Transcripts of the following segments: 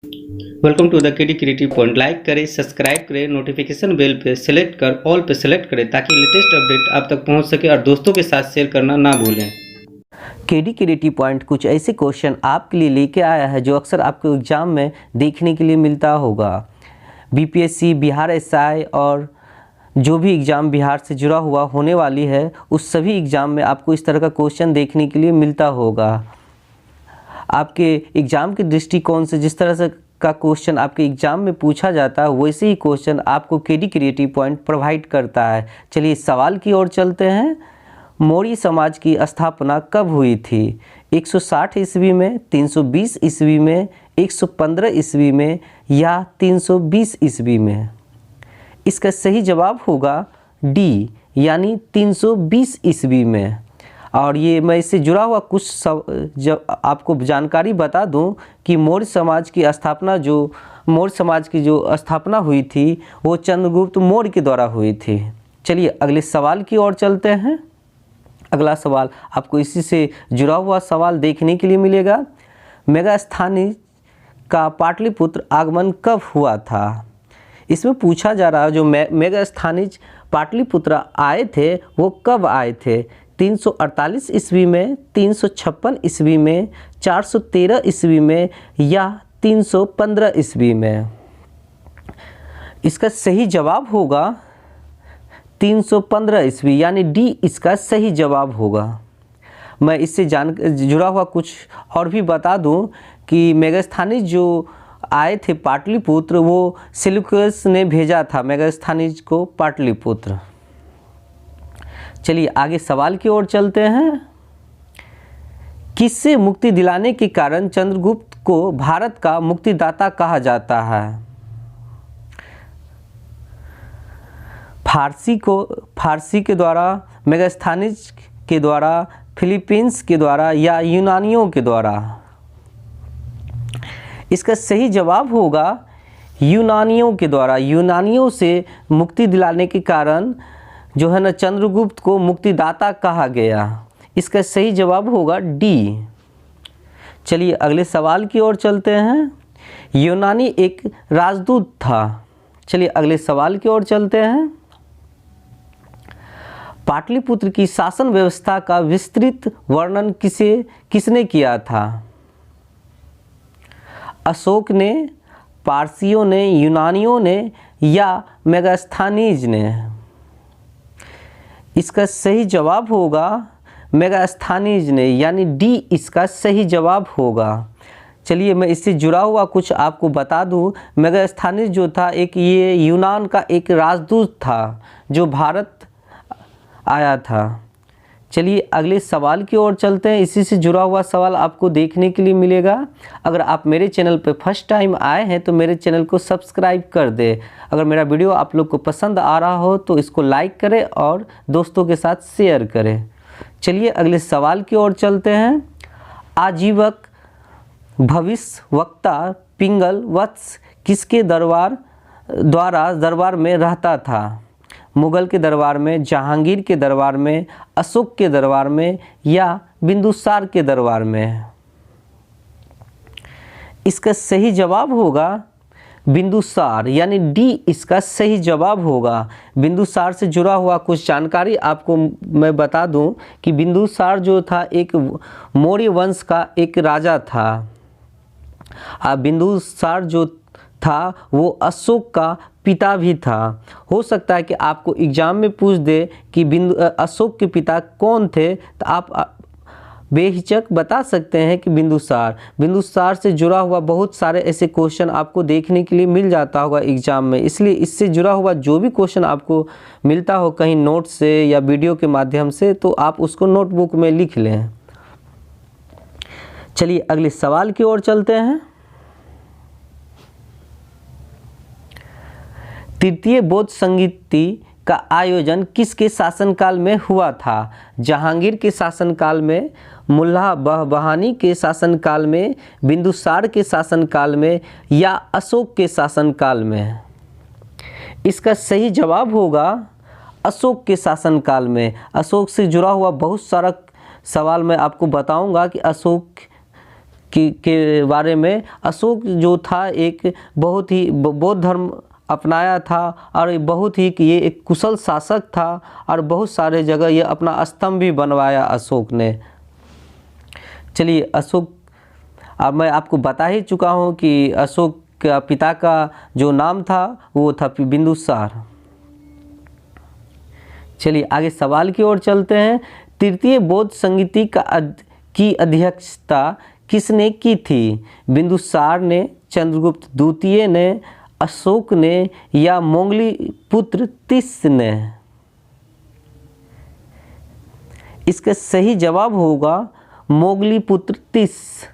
Welcome to the KD creative point. Like करें, subscribe करें, notification bell पे select कर ऑल पे सेलेक्ट करें ताकि लेटेस्ट अपडेट आप तक पहुंच सके और दोस्तों के साथ शेयर करना ना भूलें। केडी क्रिएटिव पॉइंट कुछ ऐसे क्वेश्चन आपके लिए लेके आया है जो अक्सर आपको एग्जाम में देखने के लिए मिलता होगा। बीपीएससी, बिहार एसआई और जो भी एग्ज़ाम बिहार से जुड़ा हुआ होने वाली है उस सभी एग्ज़ाम में आपको इस तरह का क्वेश्चन देखने के लिए मिलता होगा। आपके एग्ज़ाम के दृष्टिकोण से जिस तरह से का क्वेश्चन आपके एग्ज़ाम में पूछा जाता है वैसे ही क्वेश्चन आपको केडी क्रिएटिव पॉइंट प्रोवाइड करता है। चलिए सवाल की ओर चलते हैं। मौर्य समाज की स्थापना कब हुई थी? 160 ईस्वी में, 320 ईस्वी में, 115 ईस्वी में या 320 ईस्वी में? इसका सही जवाब होगा डी यानी 320 ईस्वी में। और ये मैं इससे जुड़ा हुआ कुछ जब आपको जानकारी बता दूं कि मौर्य समाज की जो स्थापना हुई थी वो चंद्रगुप्त मौर्य के द्वारा हुई थी। चलिए अगले सवाल की ओर चलते हैं। अगला सवाल आपको इसी से जुड़ा हुआ सवाल देखने के लिए मिलेगा। मेगास्थनीज का पाटलिपुत्र आगमन कब हुआ था? इसमें पूछा जा रहा है जो मेगास्थनीज पाटलिपुत्र आए थे वो कब आए थे? 348 ईस्वी में, 356 ईस्वी में, 413 ईस्वी में या 315 ईस्वी में? इसका सही जवाब होगा 315 ईस्वी यानी डी इसका सही जवाब होगा। मैं इससे जुड़ा हुआ कुछ और भी बता दूं कि मेगास्थनीज जो आए थे पाटलिपुत्र वो सेल्यूकस ने भेजा था मेगास्थनीज को पाटलिपुत्र। चलिए आगे सवाल की ओर चलते हैं। किससे मुक्ति दिलाने के कारण चंद्रगुप्त को भारत का मुक्तिदाता कहा जाता है? फारसी के द्वारा, मेगास्थनीज के द्वारा, फिलीपींस के द्वारा या यूनानियों के द्वारा? इसका सही जवाब होगा यूनानियों के द्वारा। यूनानियों से मुक्ति दिलाने के कारण जो है ना चंद्रगुप्त को मुक्तिदाता कहा गया। इसका सही जवाब होगा डी। चलिए अगले सवाल की ओर चलते हैं। यूनानी एक राजदूत था। चलिए अगले सवाल की ओर चलते हैं। पाटलिपुत्र की शासन व्यवस्था का विस्तृत वर्णन किसने किया था? अशोक ने, पारसियों ने, यूनानियों ने या मेगास्थनीज ने? इसका सही जवाब होगा मेगास्थनीज ने यानी डी इसका सही जवाब होगा। चलिए मैं इससे जुड़ा हुआ कुछ आपको बता दूं। मेगास्थनीज जो था ये यूनान का एक राजदूत था जो भारत आया था। चलिए अगले सवाल की ओर चलते हैं। इसी से जुड़ा हुआ सवाल आपको देखने के लिए मिलेगा। अगर आप मेरे चैनल पर फर्स्ट टाइम आए हैं तो मेरे चैनल को सब्सक्राइब कर दें। अगर मेरा वीडियो आप लोग को पसंद आ रहा हो तो इसको लाइक करें और दोस्तों के साथ शेयर करें। चलिए अगले सवाल की ओर चलते हैं। आजीवक भविष्यवक्ता पिंगल वत्स किसके दरबार में रहता था? मुगल के दरबार में, जहांगीर के दरबार में, अशोक के दरबार में या बिंदुसार के दरबार में? इसका सही जवाब होगा बिंदुसार यानी डी इसका सही जवाब होगा। बिंदुसार से जुड़ा हुआ कुछ जानकारी आपको मैं बता दूं कि बिंदुसार जो था एक मौर्य वंश का एक राजा था। बिंदुसार जो था वो अशोक का पिता भी था। हो सकता है कि आपको एग्जाम में पूछ दे कि अशोक के पिता कौन थे तो आप बेहिचक बता सकते हैं कि बिंदुसार से जुड़ा हुआ बहुत सारे ऐसे क्वेश्चन आपको देखने के लिए मिल जाता होगा एग्जाम में। इसलिए इससे जुड़ा हुआ जो भी क्वेश्चन आपको मिलता हो कहीं नोट से या वीडियो के माध्यम से तो आप उसको नोटबुक में लिख लें। चलिए अगले सवाल की ओर चलते हैं। तृतीय बौद्ध संगीति का आयोजन किसके शासनकाल में हुआ था? जहांगीर के शासनकाल में, मुल्ला बहानी के शासनकाल में, बिंदुसार के शासनकाल में या अशोक के शासनकाल में? इसका सही जवाब होगा अशोक के शासनकाल में। अशोक से जुड़ा हुआ बहुत सारा सवाल मैं आपको बताऊंगा कि अशोक के बारे में। अशोक जो था एक बहुत ही बौद्ध धर्म अपनाया था और बहुत ही ये एक कुशल शासक था और बहुत सारे जगह ये अपना स्तंभ भी बनवाया अशोक ने। चलिए अशोक, अब मैं आपको बता ही चुका हूँ कि अशोक का पिता का जो नाम था वो था बिंदुसार। चलिए आगे सवाल की ओर चलते हैं। तृतीय बौद्ध संगीति की अध्यक्षता किसने की थी? बिंदुसार ने, चंद्रगुप्त द्वितीय ने, अशोक ने या मोंगली-पुत्र तीस ने? इसका सही जवाब होगा मोंगली-पुत्र तीस,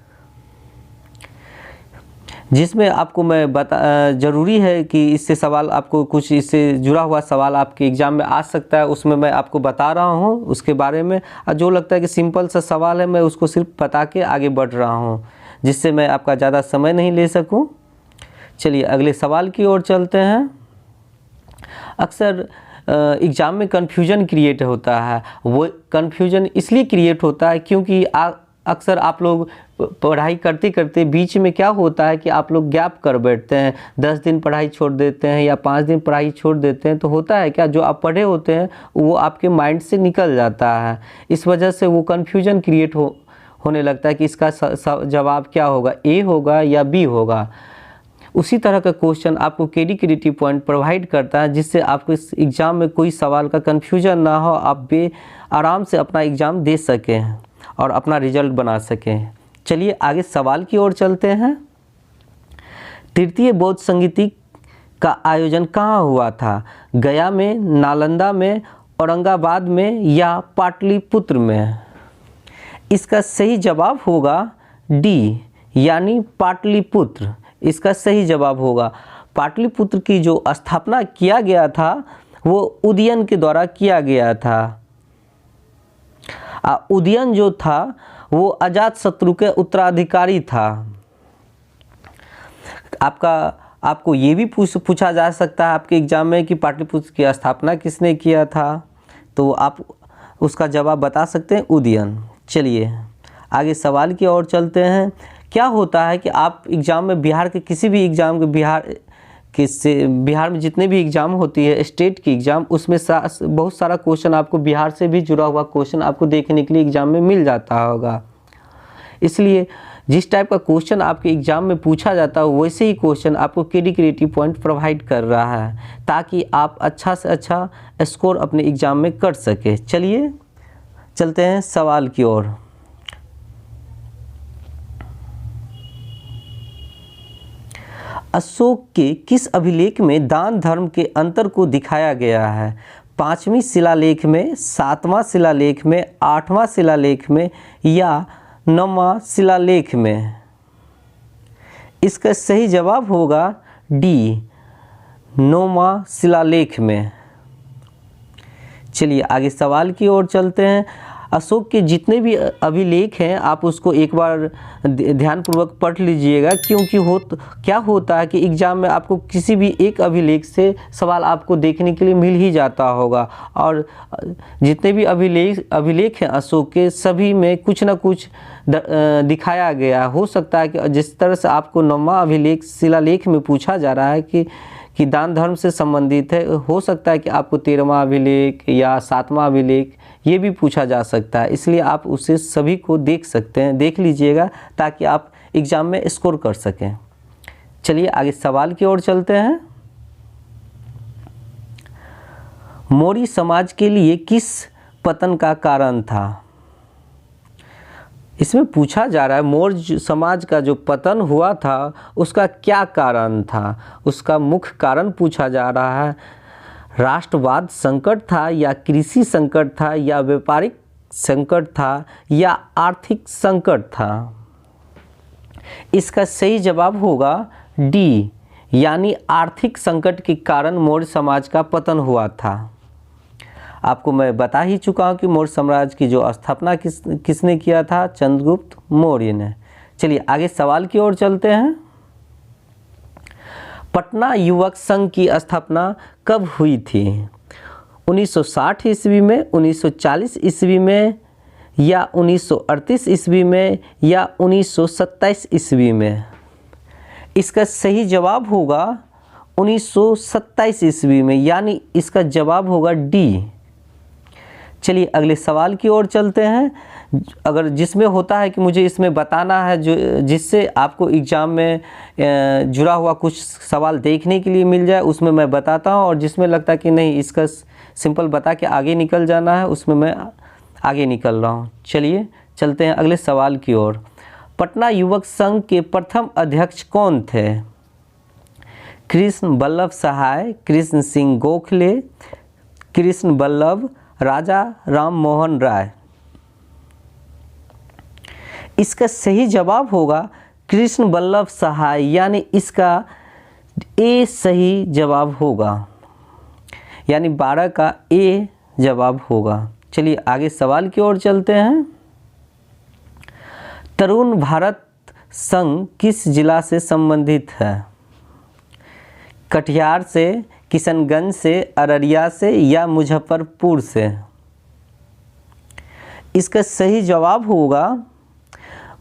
जिसमें आपको मैं ज़रूरी है कि इससे सवाल आपको कुछ इससे जुड़ा हुआ सवाल आपके एग्ज़ाम में आ सकता है, उसमें मैं आपको बता रहा हूँ उसके बारे में। और जो लगता है कि सिंपल सा सवाल है मैं उसको सिर्फ बता के आगे बढ़ रहा हूँ, जिससे मैं आपका ज़्यादा समय नहीं ले सकूँ। चलिए अगले सवाल की ओर चलते हैं। अक्सर एग्ज़ाम में कन्फ्यूजन क्रिएट होता है। वो कन्फ्यूजन इसलिए क्रिएट होता है क्योंकि अक्सर आप लोग पढ़ाई करते करते बीच में क्या होता है कि आप लोग गैप कर बैठते हैं, 10 दिन पढ़ाई छोड़ देते हैं या 5 दिन पढ़ाई छोड़ देते हैं। तो होता है क्या, जो आप पढ़े होते हैं वो आपके माइंड से निकल जाता है। इस वजह से वो कन्फ्यूजन क्रिएट होने लगता है कि इसका जवाब क्या होगा, ए होगा या बी होगा। उसी तरह का क्वेश्चन आपको केडी क्रिएटिव पॉइंट प्रोवाइड करता है, जिससे आपको इस एग्ज़ाम में कोई सवाल का कन्फ्यूजन ना हो, आप आराम से अपना एग्ज़ाम दे सकें और अपना रिजल्ट बना सकें। चलिए आगे सवाल की ओर चलते हैं। तृतीय बौद्ध संगीति का आयोजन कहाँ हुआ था? गया में, नालंदा में, औरंगाबाद में या पाटलिपुत्र में? इसका सही जवाब होगा डी, यानी पाटलिपुत्र। इसका सही जवाब होगा। पाटलिपुत्र की जो स्थापना किया गया था वो उदयन के द्वारा किया गया था। उदयन जो था वो अजातशत्रु के उत्तराधिकारी था। आपको ये भी पूछा जा सकता है आपके एग्जाम में कि पाटलिपुत्र की स्थापना किसने किया था, तो आप उसका जवाब बता सकते हैं उदयन। चलिए आगे सवाल की ओर चलते हैं। क्या होता है कि आप एग्ज़ाम में बिहार के किसी भी एग्ज़ाम के बिहार में जितने भी एग्ज़ाम होती है स्टेट की एग्ज़ाम, उसमें बहुत सारा क्वेश्चन आपको बिहार से भी जुड़ा हुआ क्वेश्चन आपको देखने के लिए एग्ज़ाम में मिल जाता होगा। इसलिए जिस टाइप का क्वेश्चन आपके एग्ज़ाम में पूछा जाता है वैसे ही क्वेश्चन आपको केडी क्रिएटिव पॉइंट प्रोवाइड कर रहा है, ताकि आप अच्छा से अच्छा स्कोर अपने एग्ज़ाम में कर सके। चलिए चलते हैं सवाल की ओर। अशोक के किस अभिलेख में दान धर्म के अंतर को दिखाया गया है? 5वीं शिलालेख में, 7वां शिलालेख में, 8वां शिलालेख में या 9वां शिलालेख में? इसका सही जवाब होगा डी, 9वां शिलालेख में। चलिए आगे सवाल की ओर चलते हैं। अशोक के जितने भी अभिलेख हैं आप उसको एक बार ध्यानपूर्वक पढ़ लीजिएगा, क्योंकि क्या होता है कि एग्ज़ाम में आपको किसी भी एक अभिलेख से सवाल आपको देखने के लिए मिल ही जाता होगा, और जितने भी अभिलेख हैं अशोक के सभी में कुछ ना कुछ दिखाया गया। हो सकता है कि जिस तरह से आपको 9वां अभिलेख शिलालेख में पूछा जा रहा है कि दान धर्म से संबंधित है, हो सकता है कि आपको 13वां अभिलेख या 7वां अभिलेख ये भी पूछा जा सकता है। इसलिए आप उसे सभी को देख सकते हैं, देख लीजिएगा ताकि आप एग्ज़ाम में स्कोर कर सकें। चलिए आगे सवाल की ओर चलते हैं। मौर्य समाज के लिए किस पतन का कारण था? इसमें पूछा जा रहा है मौर्य समाज का जो पतन हुआ था उसका क्या कारण था। उसका मुख्य कारण पूछा जा रहा है। राष्ट्रवाद संकट था या कृषि संकट था या व्यापारिक संकट था या आर्थिक संकट था? इसका सही जवाब होगा डी, यानी आर्थिक संकट के कारण मौर्य समाज का पतन हुआ था। आपको मैं बता ही चुका हूँ कि मौर्य साम्राज्य की जो स्थापना किसने किया था? चंद्रगुप्त मौर्य ने। चलिए आगे सवाल की ओर चलते हैं। पटना युवक संघ की स्थापना कब हुई थी? 1960 ईस्वी में, 1940 ईस्वी में या 1938 ईस्वी में या 1927 ईस्वी में? इसका सही जवाब होगा 1927 ईस्वी में, यानी इसका जवाब होगा डी। चलिए अगले सवाल की ओर चलते हैं। अगर जिसमें होता है कि मुझे इसमें बताना है जो जिससे आपको एग्ज़ाम में जुड़ा हुआ कुछ सवाल देखने के लिए मिल जाए, उसमें मैं बताता हूं, और जिसमें लगता है कि नहीं इसका सिंपल बता के आगे निकल जाना है, उसमें मैं आगे निकल रहा हूं। चलिए चलते हैं अगले सवाल की ओर। पटना युवक संघ के प्रथम अध्यक्ष कौन थे? कृष्ण वल्लभ सहाय, कृष्ण सिंह गोखले, कृष्ण वल्लभ, राजा राम मोहन राय। इसका सही जवाब होगा कृष्ण वल्लभ सहाय, यानी इसका ए सही जवाब होगा, यानी 12 का ए जवाब होगा। चलिए आगे सवाल की ओर चलते हैं। तरुण भारत संघ किस जिला से संबंधित है? कटिहार से, किशनगंज से, अररिया से या मुजफ्फरपुर से? इसका सही जवाब होगा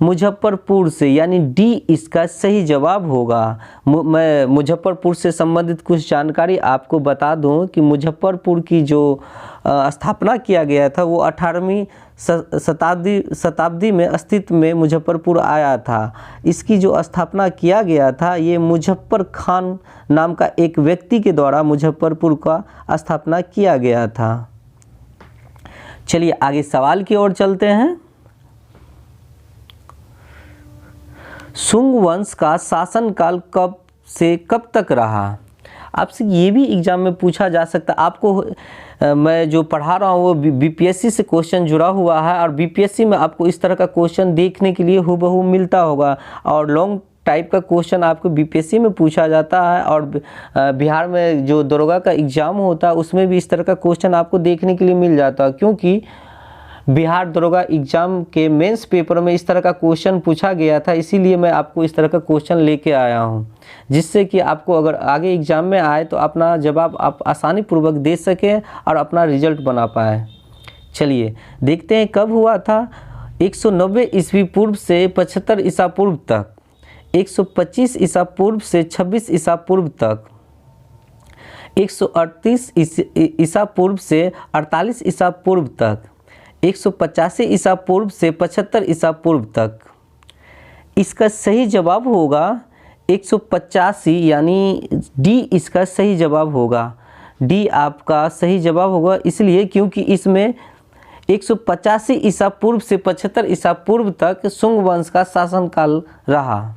मुजफ्फरपुर से, यानी डी इसका सही जवाब होगा। मैं मुजफ्फरपुर से संबंधित कुछ जानकारी आपको बता दूं कि मुजफ्फरपुर की जो स्थापना किया गया था वो 18वीं शताब्दी में अस्तित्व में मुजफ्फरपुर आया था। इसकी जो स्थापना किया गया था ये मुजफ्फर खान नाम का एक व्यक्ति के द्वारा मुजफ्फरपुर का स्थापना किया गया था। चलिए आगे सवाल की ओर चलते हैं। शुंग वंश का शासनकाल कब से कब तक रहा? आपसे ये भी एग्जाम में पूछा जा सकता है। आपको मैं जो पढ़ा रहा हूँ वो बीपीएससी से क्वेश्चन जुड़ा हुआ है, और बीपीएससी में आपको इस तरह का क्वेश्चन देखने के लिए हूबहू मिलता होगा, और लॉन्ग टाइप का क्वेश्चन आपको बीपीएससी में पूछा जाता है, और बिहार में जो दरोगा का एग्ज़ाम होता है उसमें भी इस तरह का क्वेश्चन आपको देखने के लिए मिल जाता है, क्योंकि बिहार दरोगा एग्ज़ाम के मेंस पेपर में इस तरह का क्वेश्चन पूछा गया था। इसीलिए मैं आपको इस तरह का क्वेश्चन लेके आया हूँ, जिससे कि आपको अगर आगे एग्ज़ाम में आए तो अपना जवाब आप आसानी पूर्वक दे सकें और अपना रिजल्ट बना पाए। चलिए देखते हैं कब हुआ था। 190 ईस्वी पूर्व से 75 ईसा पूर्व तक, 125 ईसा पूर्व से 26 ईसा पूर्व तक, 138 ईसा पूर्व से 48 ईसा पूर्व तक, 185 ईसा पूर्व से 75 ईसा पूर्व तक। इसका सही जवाब होगा 185, यानी डी इसका सही जवाब होगा। डी आपका सही जवाब होगा इसलिए क्योंकि इसमें 185 ईसा पूर्व से 75 ईसा पूर्व तक शुंग वंश का शासनकाल रहा।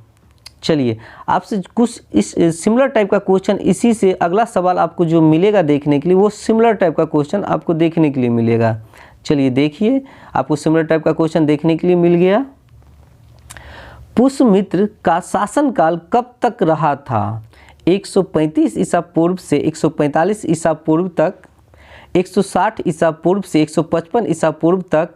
चलिए आपसे कुछ इस सिमिलर टाइप का क्वेश्चन, इसी से अगला सवाल आपको जो मिलेगा देखने के लिए वो सिमिलर टाइप का क्वेश्चन आपको देखने के लिए मिलेगा। चलिए देखिए, आपको सिमिलर टाइप का क्वेश्चन देखने के लिए मिल गया। पुष्यमित्र का शासनकाल कब तक रहा था? 135 ईसा पूर्व से 145 ईसा पूर्व तक, 160 ईसा पूर्व से 155 ईसा पूर्व तक,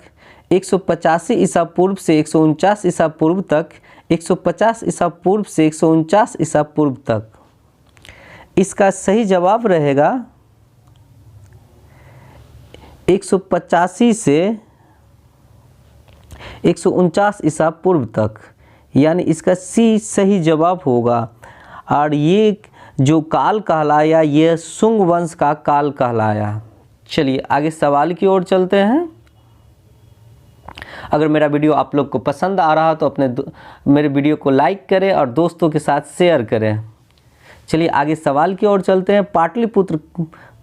185 ईसा पूर्व से 149 ईसा पूर्व तक, 150 ईसा पूर्व से 149 ईसा पूर्व तक। इसका सही जवाब रहेगा 185 से 149 ईसा पूर्व तक, यानी इसका सी सही जवाब होगा। और ये जो काल कहलाया ये शुंग वंश का काल कहलाया। चलिए आगे सवाल की ओर चलते हैं। अगर मेरा वीडियो आप लोग को पसंद आ रहा तो मेरे वीडियो को लाइक करें और दोस्तों के साथ शेयर करें। चलिए आगे सवाल की ओर चलते हैं। पाटलिपुत्र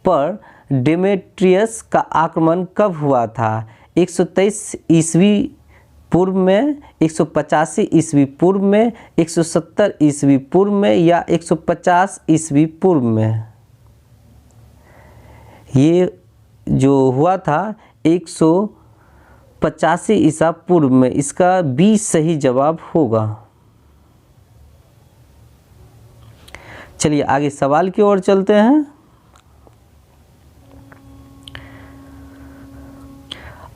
पर डेमेट्रियस का आक्रमण कब हुआ था? 123 ईस्वी पूर्व में, 185 ईस्वी पूर्व में, 170 ईस्वी पूर्व में या 150 ईस्वी पूर्व में? ये जो हुआ था 185 ईसा पूर्व में। इसका बी सही जवाब होगा। चलिए आगे सवाल की ओर चलते हैं।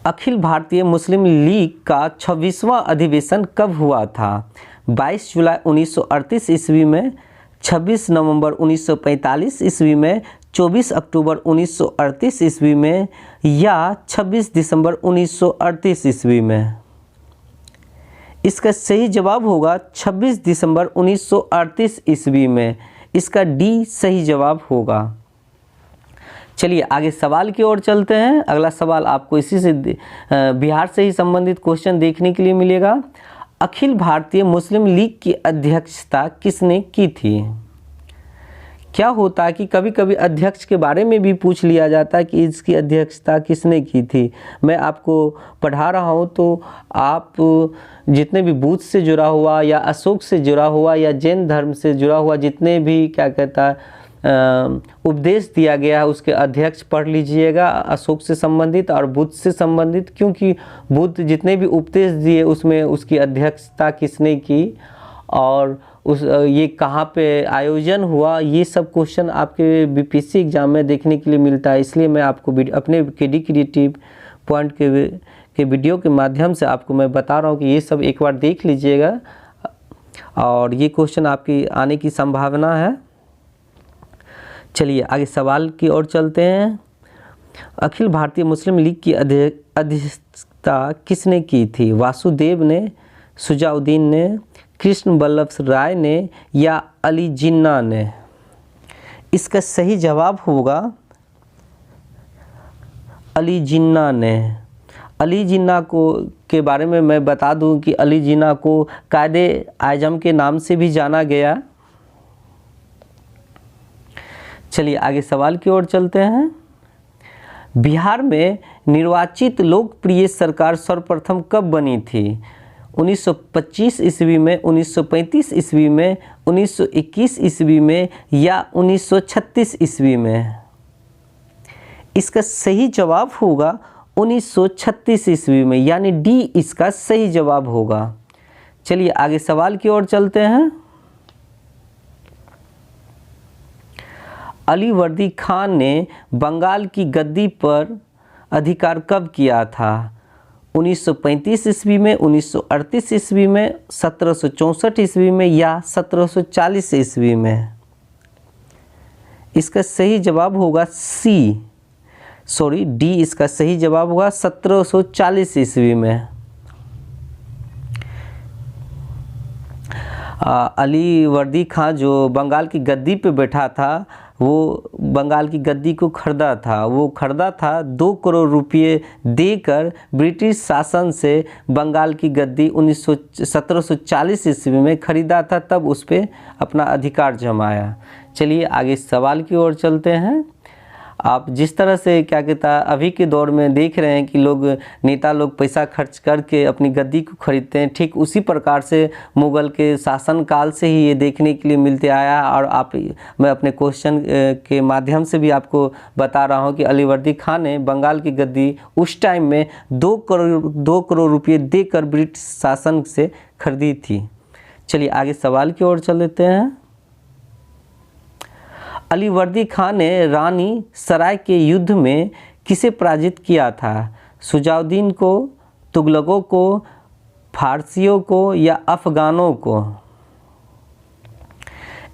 अखिल भारतीय मुस्लिम लीग का 26वां अधिवेशन कब हुआ था? 22 जुलाई 1938 ईस्वी में, 26 नवंबर 1945 ईस्वी में, 24 अक्टूबर 1938 ईस्वी में या 26 दिसंबर 1938 ईस्वी में? इसका सही जवाब होगा 26 दिसंबर 1938 ईस्वी में। इसका डी सही जवाब होगा। चलिए आगे सवाल की ओर चलते हैं। अगला सवाल आपको इसी से बिहार से ही संबंधित क्वेश्चन देखने के लिए मिलेगा। अखिल भारतीय मुस्लिम लीग की अध्यक्षता किसने की थी? क्या होता है कि कभी कभी अध्यक्ष के बारे में भी पूछ लिया जाता है कि इसकी अध्यक्षता किसने की थी। मैं आपको पढ़ा रहा हूँ तो आप जितने भी बुद्ध से जुड़ा हुआ या अशोक से जुड़ा हुआ या जैन धर्म से जुड़ा हुआ जितने भी क्या कहता है उपदेश दिया गया है उसके अध्यक्ष पढ़ लीजिएगा, अशोक से संबंधित और बुद्ध से संबंधित, क्योंकि बुद्ध जितने भी उपदेश दिए उसमें उसकी अध्यक्षता किसने की और ये कहाँ पे आयोजन हुआ, ये सब क्वेश्चन आपके बीपीएससी एग्ज़ाम में देखने के लिए मिलता है। इसलिए मैं आपको अपने केडी क्रिएटिव पॉइंट के वीडियो के माध्यम से आपको मैं बता रहा हूँ कि ये सब एक बार देख लीजिएगा और ये क्वेश्चन आपकी आने की संभावना है। चलिए आगे सवाल की ओर चलते हैं। अखिल भारतीय मुस्लिम लीग की अध्यक्षता किसने की थी? वासुदेव ने, सुजाउद्दीन ने, कृष्ण वल्लभ राय ने या अली जिन्ना ने? इसका सही जवाब होगा अली जिन्ना ने। अली जिन्ना को के बारे में मैं बता दूं कि अली जिन्ना को कायदे आज़म के नाम से भी जाना गया। चलिए आगे सवाल की ओर चलते हैं। बिहार में निर्वाचित लोकप्रिय सरकार सर्वप्रथम कब बनी थी? 1925 ईस्वी में, 1935 ईस्वी में, 1921 ईस्वी में या 1936 ईस्वी में? इसका सही जवाब होगा 1936 ईस्वी में, यानी डी इसका सही जवाब होगा। चलिए आगे सवाल की ओर चलते हैं। अली वर्दी खान ने बंगाल की गद्दी पर अधिकार कब किया था? 1935 ईस्वी में, 1938 ईस्वी में, 1764 ईस्वी में या 1740 ईस्वी में? इसका सही जवाब होगा डी इसका सही जवाब होगा 1740 ईस्वी में। अली वर्दी खां जो बंगाल की गद्दी पे बैठा था वो बंगाल की गद्दी को खरीदा था। वो खरीदा था 2 करोड़ रुपये देकर ब्रिटिश शासन से बंगाल की गद्दी 1740 ईस्वी में खरीदा था, तब उस पर अपना अधिकार जमाया। चलिए आगे सवाल की ओर चलते हैं। आप जिस तरह से क्या कहता है अभी के दौर में देख रहे हैं कि नेता लोग पैसा खर्च करके अपनी गद्दी को खरीदते हैं, ठीक उसी प्रकार से मुग़ल के शासनकाल से ही ये देखने के लिए मिलते आया। और मैं अपने क्वेश्चन के माध्यम से भी आपको बता रहा हूँ कि अली वर्दी खान ने बंगाल की गद्दी उस टाइम में 2 करोड़ रुपये देकर ब्रिटिश शासन से खरीदी थी। चलिए आगे सवाल की ओर चल लेते हैं। अली वर्दी खान ने रानी सराय के युद्ध में किसे पराजित किया था? सुजाउद्दीन को, तुगलकों को, फारसियों को या अफगानों को?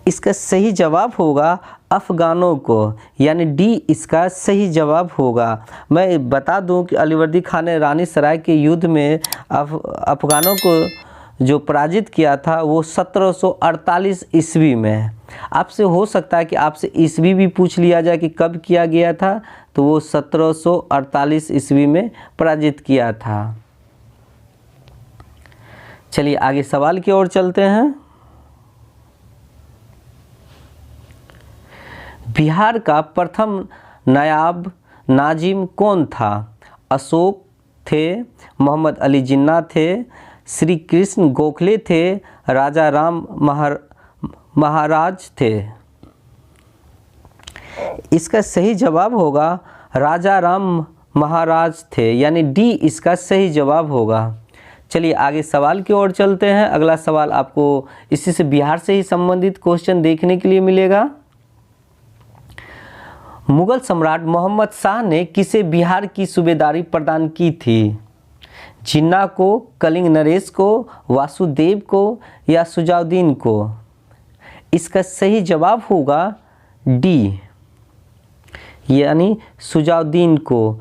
इसका सही जवाब होगा अफगानों को, यानी डी इसका सही जवाब होगा। मैं बता दूं कि अली वर्दी खान ने रानी सराय के युद्ध में अफगानों को जो पराजित किया था वो 1748 ईस्वी में। आपसे हो सकता है कि आपसे ईस्वी भी पूछ लिया जाए कि कब किया गया था, तो वो 1748 ईस्वी में पराजित किया था। चलिए आगे सवाल की ओर चलते हैं। बिहार का प्रथम नायाब नाजिम कौन था? अशोक थे, मोहम्मद अली जिन्ना थे, श्री कृष्ण गोखले थे, राजा राम महाराज थे? इसका सही जवाब होगा राजा राम महाराज थे, यानी डी इसका सही जवाब होगा। चलिए आगे सवाल की ओर चलते हैं। अगला सवाल आपको इसी से बिहार से ही संबंधित क्वेश्चन देखने के लिए मिलेगा। मुगल सम्राट मोहम्मद शाह ने किसे बिहार की सूबेदारी प्रदान की थी? जिन्ना को, कलिंग नरेश को, वासुदेव को या सुजाउद्दीन को? इसका सही जवाब होगा डी यानी शुजाउद्दीन को।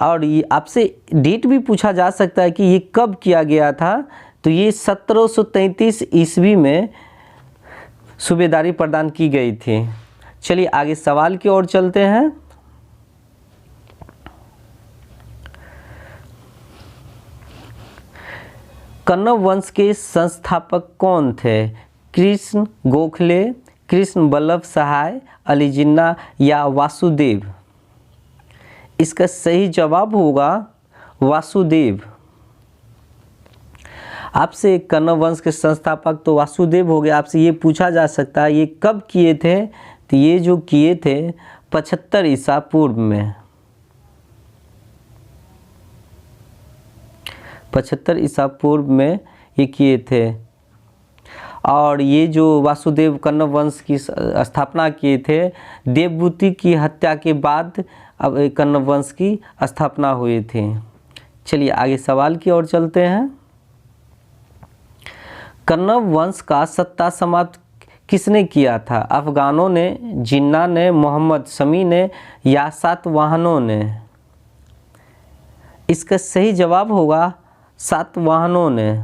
और ये आपसे डेट भी पूछा जा सकता है कि ये कब किया गया था, तो ये 1733 ईस्वी में सूबेदारी प्रदान की गई थी। चलिए आगे सवाल की ओर चलते हैं। कन्नव वंश के संस्थापक कौन थे? कृष्ण गोखले, कृष्ण वल्लभ सहाय, अली जिन्ना या वासुदेव? इसका सही जवाब होगा वासुदेव। आपसे कन्नव वंश के संस्थापक तो वासुदेव हो गए। आपसे ये पूछा जा सकता है ये कब किए थे, तो ये जो किए थे 75 ईसा पूर्व में, 75 ईसा पूर्व में ये किए थे। और ये जो वासुदेव कन्नव वंश की स्थापना किए थे, देवभूति की हत्या के बाद अब कन्नव वंश की स्थापना हुई थी। चलिए आगे सवाल की ओर चलते हैं। कन्नव वंश का सत्ता समाप्त किसने किया था? अफगानों ने, जिन्ना ने, मोहम्मद शमी ने या सातवाहनों ने? इसका सही जवाब होगा सातवाहनों ने।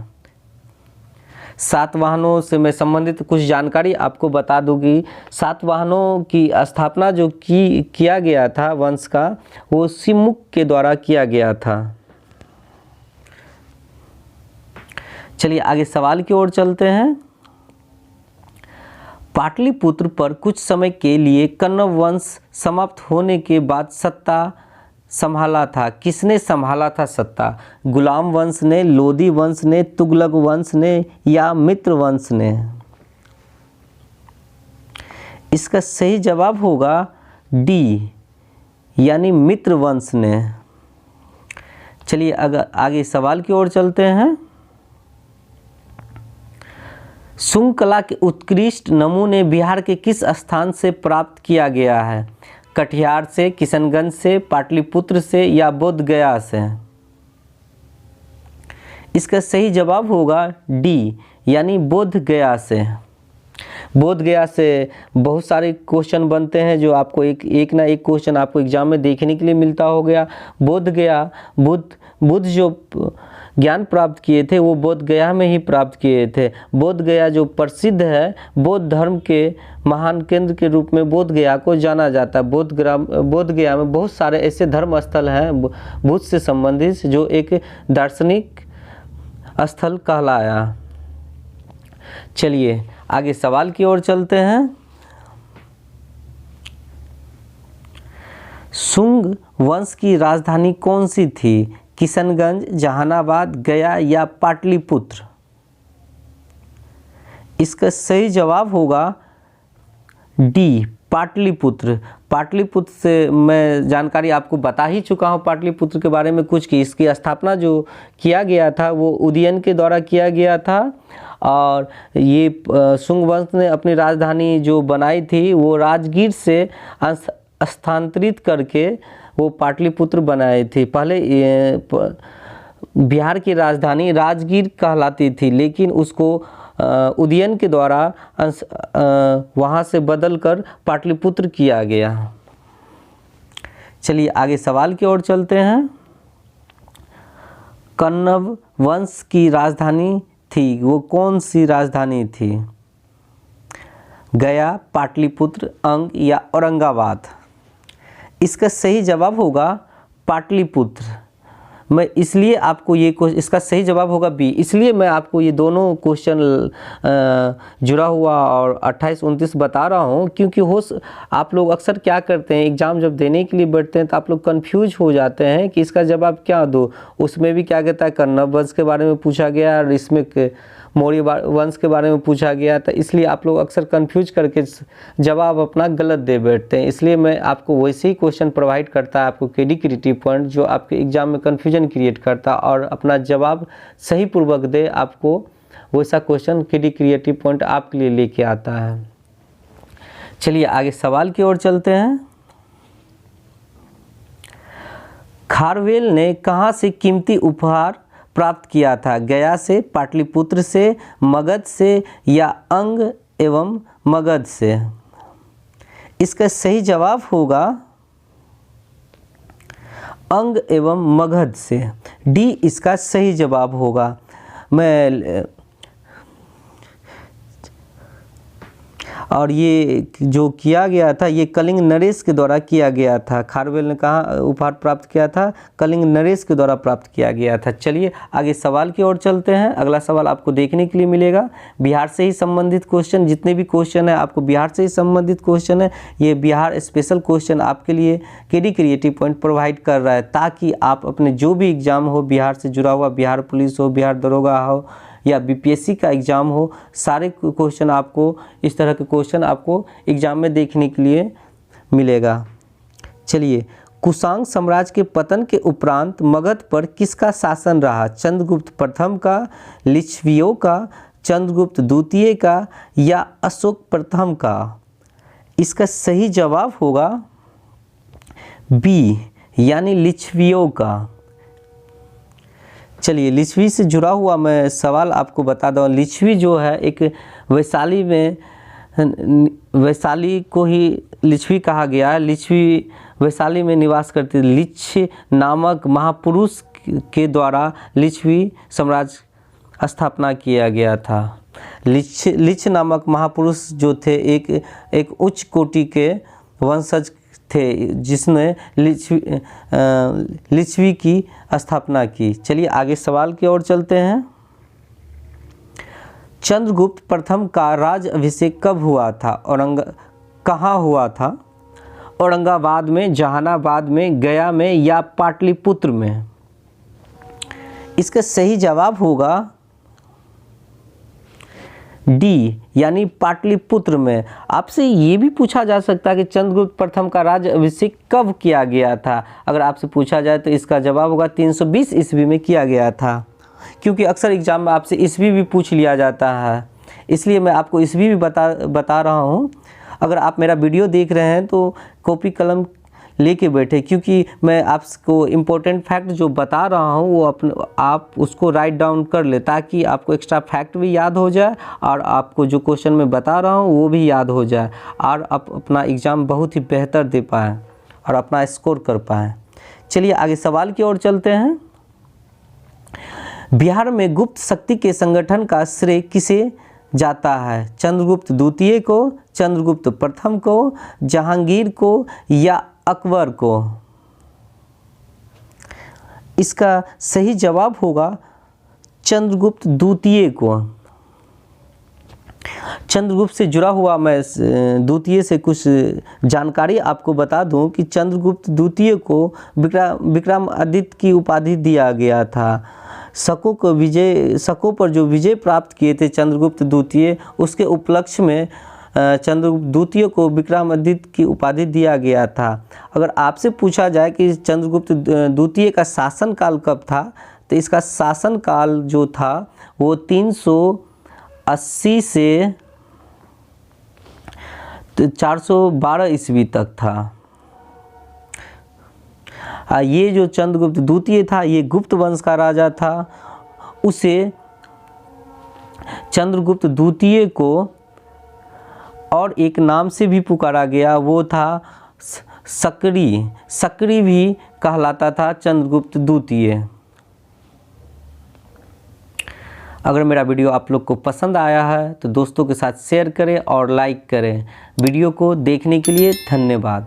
सातवाहनों से मैं संबंधित कुछ जानकारी आपको बता दूंगी। सातवाहनों की स्थापना जो किया गया था वंश का, वो सिमुक के द्वारा किया गया था। चलिए आगे सवाल की ओर चलते हैं। पाटलिपुत्र पर कुछ समय के लिए कन्नव वंश समाप्त होने के बाद सत्ता संभाला था। किसने संभाला था सत्ता? गुलाम वंश ने, लोदी वंश ने, तुगलक वंश ने या मित्र वंश ने? इसका सही जवाब होगा डी, यानी मित्र वंश ने। चलिए अगर आगे सवाल की ओर चलते हैं। शुंग कला के उत्कृष्ट नमूने बिहार के किस स्थान से प्राप्त किया गया है? कटिहार से, किशनगंज से, पाटलिपुत्र से या बोध गया से? इसका सही जवाब होगा डी, यानी बोध गया से। बोध गया से बहुत सारे क्वेश्चन बनते हैं जो आपको एक ना एक क्वेश्चन आपको एग्जाम में देखने के लिए मिलता हो गया। बोध गया, बुद्ध जो ज्ञान प्राप्त किए थे वो बोध गया में ही प्राप्त किए थे। बोध गया जो प्रसिद्ध है, बौद्ध धर्म के महान केंद्र के रूप में बोध गया को जाना जाता है। बोध गया में बहुत सारे ऐसे धर्म स्थल हैं बुद्ध से संबंधित जो एक दार्शनिक स्थल कहलाया। चलिए आगे सवाल की ओर चलते हैं। शुंग वंश की राजधानी कौन सी थी? किशनगंज, जहानाबाद, गया या पाटलिपुत्र? इसका सही जवाब होगा डी, पाटलिपुत्र। पाटलिपुत्र से मैं जानकारी आपको बता ही चुका हूँ पाटलिपुत्र के बारे में कुछ, कि इसकी स्थापना जो किया गया था वो उदयन के द्वारा किया गया था। और ये शुंग वंश ने अपनी राजधानी जो बनाई थी वो राजगीर से स्थानांतरित करके वो पाटलिपुत्र बनाई थी। पहले बिहार की राजधानी राजगीर कहलाती थी, लेकिन उसको उदयन के द्वारा वहाँ से बदलकर पाटलिपुत्र किया गया। चलिए आगे सवाल की ओर चलते हैं। कन्नव वंश की राजधानी थी, वो कौन सी राजधानी थी? गया, पाटलिपुत्र, अंग या औरंगाबाद? इसका सही जवाब होगा पाटलिपुत्र। मैं इसलिए आपको ये इसका सही जवाब होगा बी, इसलिए मैं आपको ये दोनों क्वेश्चन जुड़ा हुआ और 28-29 बता रहा हूँ, क्योंकि आप लोग अक्सर क्या करते हैं, एग्ज़ाम जब देने के लिए बैठते हैं तो आप लोग कंफ्यूज हो जाते हैं कि इसका जवाब क्या दो। उसमें भी क्या कहता है कन्नव वंश के बारे में पूछा गया और इसमें मौर्य वंश के बारे में पूछा गया था, इसलिए आप लोग अक्सर कंफ्यूज करके जवाब अपना गलत दे बैठते हैं। इसलिए मैं आपको वैसे ही क्वेश्चन प्रोवाइड करता है आपको केडी क्रिएटिव पॉइंट, जो आपके एग्जाम में कन्फ्यूजन क्रिएट करता और अपना जवाब सही पूर्वक दे, आपको वैसा क्वेश्चन केडी क्रिएटिव पॉइंट आपके लिए लेके आता है। चलिए आगे सवाल की ओर चलते हैं। खारवेल ने कहाँ से कीमती उपहार प्राप्त किया था? गया से, पाटलिपुत्र से, मगध से या अंग एवं मगध से? इसका सही जवाब होगा अंग एवं मगध से। डी इसका सही जवाब होगा। और ये जो किया गया था ये कलिंग नरेश के द्वारा किया गया था। खारवेल ने कहाँ उपहार प्राप्त किया था? कलिंग नरेश के द्वारा प्राप्त किया गया था। चलिए आगे सवाल की ओर चलते हैं। अगला सवाल आपको देखने के लिए मिलेगा बिहार से ही संबंधित क्वेश्चन। जितने भी क्वेश्चन है आपको बिहार से ही संबंधित क्वेश्चन है। ये बिहार स्पेशल क्वेश्चन आपके लिए केडी क्रिएटिव पॉइंट प्रोवाइड कर रहा है, ताकि आप अपने जो भी एग्जाम हो बिहार से जुड़ा हुआ, बिहार पुलिस हो, बिहार दरोगा हो या बीपीएससी का एग्ज़ाम हो, सारे क्वेश्चन आपको, इस तरह के क्वेश्चन आपको एग्ज़ाम में देखने के लिए मिलेगा। चलिए, कुषाण साम्राज्य के पतन के उपरांत मगध पर किसका शासन रहा? चंद्रगुप्त प्रथम का, लिच्छवियों का, चंद्रगुप्त द्वितीय का या अशोक प्रथम का? इसका सही जवाब होगा बी, यानी लिच्छवियों का। चलिए, लिच्छवी से जुड़ा हुआ मैं सवाल आपको बता दूँ। लिच्छवी जो है एक वैशाली में, वैशाली को ही लिच्छवी कहा गया है। लिच्छवी वैशाली में निवास करती। लिच्छ नामक महापुरुष के द्वारा लिच्छवी साम्राज्य स्थापना किया गया था। लिच्छ नामक महापुरुष जो थे एक उच्च कोटि के वंशज थे, जिसने लिच्छवी की स्थापना की। चलिए आगे सवाल की ओर चलते हैं। चंद्रगुप्त प्रथम का राज अभिषेक कब हुआ था? कहाँ हुआ था? औरंगाबाद में, जहानाबाद में, गया में या पाटलिपुत्र में? इसका सही जवाब होगा डी, यानी पाटलिपुत्र में। आपसे ये भी पूछा जा सकता है कि चंद्रगुप्त प्रथम का राज अभिषेक कब किया गया था? अगर आपसे पूछा जाए तो इसका जवाब होगा 320 ईस्वी में किया गया था, क्योंकि अक्सर एग्जाम में आपसे ईस्वी भी पूछ लिया जाता है, इसलिए मैं आपको ईस्वी भी बता रहा हूँ। अगर आप मेरा वीडियो देख रहे हैं तो कॉपी कलम लेके बैठे, क्योंकि मैं आपको इम्पोर्टेंट फैक्ट जो बता रहा हूँ वो आप उसको राइट डाउन कर ले, ताकि आपको एक्स्ट्रा फैक्ट भी याद हो जाए और आपको जो क्वेश्चन मैं बता रहा हूँ वो भी याद हो जाए, और आप अपना एग्ज़ाम बहुत ही बेहतर दे पाएँ और अपना स्कोर कर पाएँ। चलिए आगे सवाल की ओर चलते हैं। बिहार में गुप्त शक्ति के संगठन का श्रेय किसे जाता है? चंद्रगुप्त द्वितीय को, चंद्रगुप्त प्रथम को, जहांगीर को या अकबर को? इसका सही जवाब होगा चंद्रगुप्त द्वितीय को। चंद्रगुप्त से जुड़ा हुआ मैं द्वितीय से कुछ जानकारी आपको बता दूं कि चंद्रगुप्त द्वितीय को विक्रमादित्य की उपाधि दिया गया था। शकों पर जो विजय प्राप्त किए थे चंद्रगुप्त द्वितीय, उसके उपलक्ष्य में चंद्रगुप्त द्वितीय को विक्रमादित्य की उपाधि दिया गया था। अगर आपसे पूछा जाए कि चंद्रगुप्त द्वितीय का शासनकाल कब था, तो इसका शासनकाल जो था वो 380 से 412 ईस्वी तक था। ये जो चंद्रगुप्त द्वितीय था ये गुप्त वंश का राजा था। उसे चंद्रगुप्त द्वितीय को और एक नाम से भी पुकारा गया, वो था सकरी भी कहलाता था चंद्रगुप्त द्वितीय। अगर मेरा वीडियो आप लोग को पसंद आया है तो दोस्तों के साथ शेयर करें और लाइक करें। वीडियो को देखने के लिए धन्यवाद।